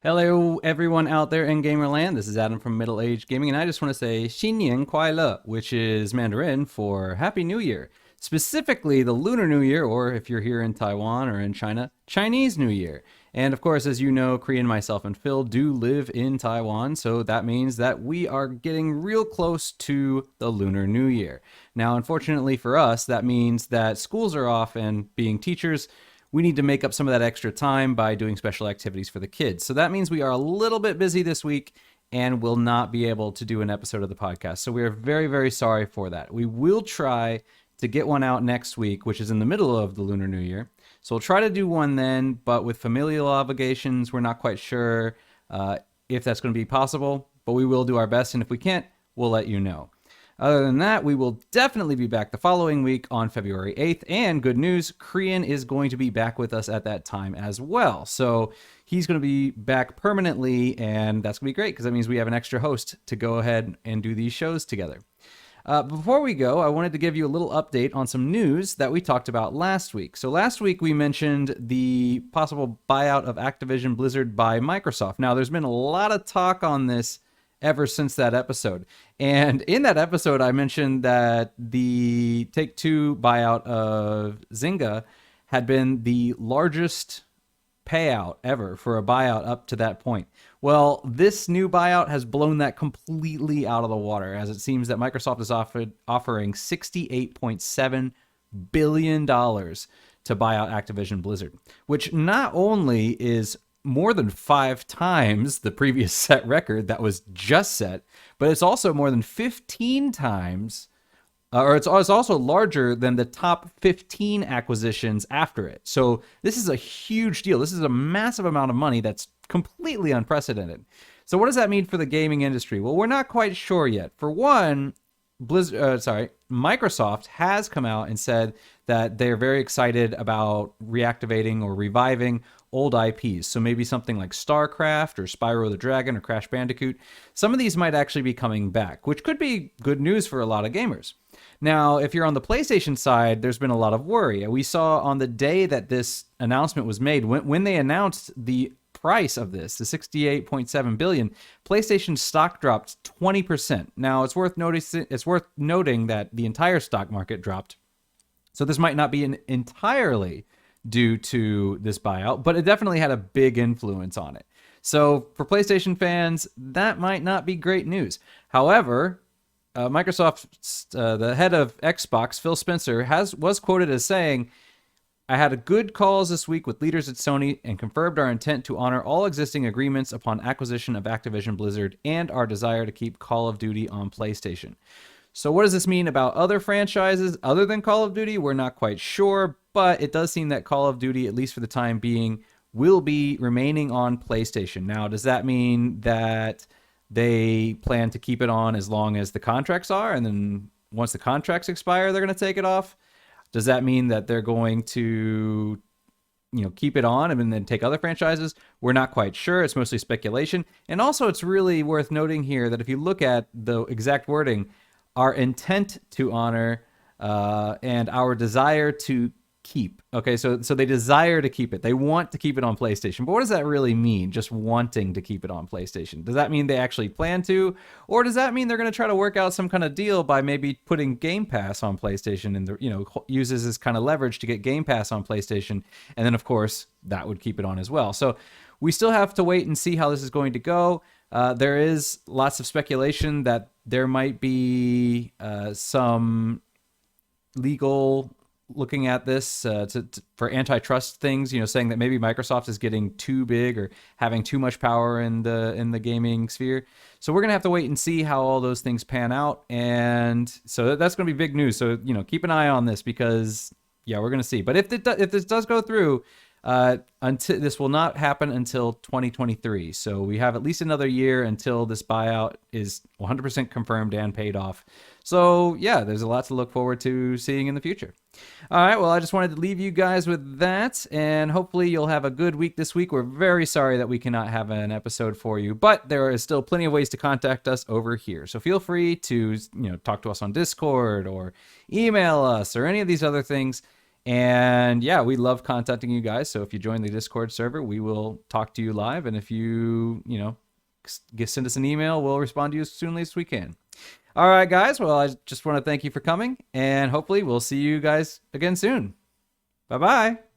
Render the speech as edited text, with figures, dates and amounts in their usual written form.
Hello, everyone out there in Gamerland. This is Adam from Middle Age Gaming, and I just want to say 新年快乐, which is Mandarin for Happy New Year. Specifically, the Lunar New Year, or if you're here in Taiwan or in China, Chinese New Year. And of course, as you know, Korean, myself, and Phil do live in Taiwan, so that means that we are getting real close to the Lunar New Year. Now, unfortunately for us, that means that schools are off, and being teachers, we need to make up some of that extra time by doing special activities for the kids. So that means we are a little bit busy this week and will not be able to do an episode of the podcast. So we are very, very sorry for that. We will try to get one out next week, which is in the middle of the Lunar New Year. So we'll try to do one then, but with familial obligations, we're not quite sure if that's going to be possible, but we will do our best. And if we can't, we'll let you know. Other than that, we will definitely be back the following week on February 8th. And good news, Krian is going to be back with us at that time as well. So he's going to be back permanently, and that's going to be great because that means we have an extra host to go ahead and do these shows together. Before we go, I wanted to give you a little update on some news that we talked about last week. So last week we mentioned the possible buyout of Activision Blizzard by Microsoft. Now, there's been a lot of talk on this ever since that episode. And in that episode, I mentioned that the Take-Two buyout of Zynga had been the largest payout ever for a buyout up to that point. Well, this new buyout has blown that completely out of the water, as it seems that Microsoft is offering $68.7 billion to buy out Activision Blizzard, which not only is more than 5 times the previous set record that was just set, but it's also more than 15 times, or it's also larger than the top 15 acquisitions after it. So this is a huge deal. This is a massive amount of money that's completely unprecedented. So what does that mean for the gaming industry? Well, we're not quite sure yet. For one, Microsoft has come out and said that they're very excited about reactivating or reviving old IPs. So maybe something like StarCraft or Spyro the Dragon or Crash Bandicoot. Some of these might actually be coming back, which could be good news for a lot of gamers. Now, if you're on the PlayStation side, there's been a lot of worry. We saw on the day that this announcement was made, when they announced the price of this, the 68.7 billion, PlayStation stock dropped 20%. Now, it's worth noting that the entire stock market dropped. So this might not be entirely due to this buyout, but it definitely had a big influence on it. So for PlayStation fans, that might not be great news. However, Microsoft's the head of Xbox, Phil Spencer, was quoted as saying, "I had good calls this week with leaders at Sony and confirmed our intent to honor all existing agreements upon acquisition of Activision Blizzard and our desire to keep Call of Duty on PlayStation." So what does this mean about other franchises other than Call of Duty? We're not quite sure, but it does seem that Call of Duty, at least for the time being, will be remaining on PlayStation. Now, does that mean that they plan to keep it on as long as the contracts are, and then once the contracts expire, they're going to take it off? Does that mean that they're going to, keep it on and then take other franchises? We're not quite sure. It's mostly speculation. And also, it's really worth noting here that if you look at the exact wording, our intent to honor and our desire to keep. Okay, so they desire to keep it. They want to keep it on PlayStation. But what does that really mean, just wanting to keep it on PlayStation? Does that mean they actually plan to? Or does that mean they're going to try to work out some kind of deal by maybe putting Game Pass on PlayStation and, uses this kind of leverage to get Game Pass on PlayStation? And then, of course, that would keep it on as well. So we still have to wait and see how this is going to go. There is lots of speculation that there might be some legal looking at this for antitrust things, saying that maybe Microsoft is getting too big or having too much power in the gaming sphere. So we're gonna have to wait and see how all those things pan out, and so that's gonna be big news. So keep an eye on this because we're gonna see. But if this does go through, until this will not happen until 2023. So we have at least another year until this buyout is 100% confirmed and paid off. So there's a lot to look forward to seeing in the future. All right, well, I just wanted to leave you guys with that, and hopefully you'll have a good week this week. We're very sorry that we cannot have an episode for you, but there is still plenty of ways to contact us over here. So feel free to talk to us on Discord or email us or any of these other things. And yeah, we love contacting you guys. So if you join the Discord server, we will talk to you live. And if send us an email, we'll respond to you as soon as we can. All right, guys. Well, I just want to thank you for coming, and hopefully we'll see you guys again soon. Bye-bye.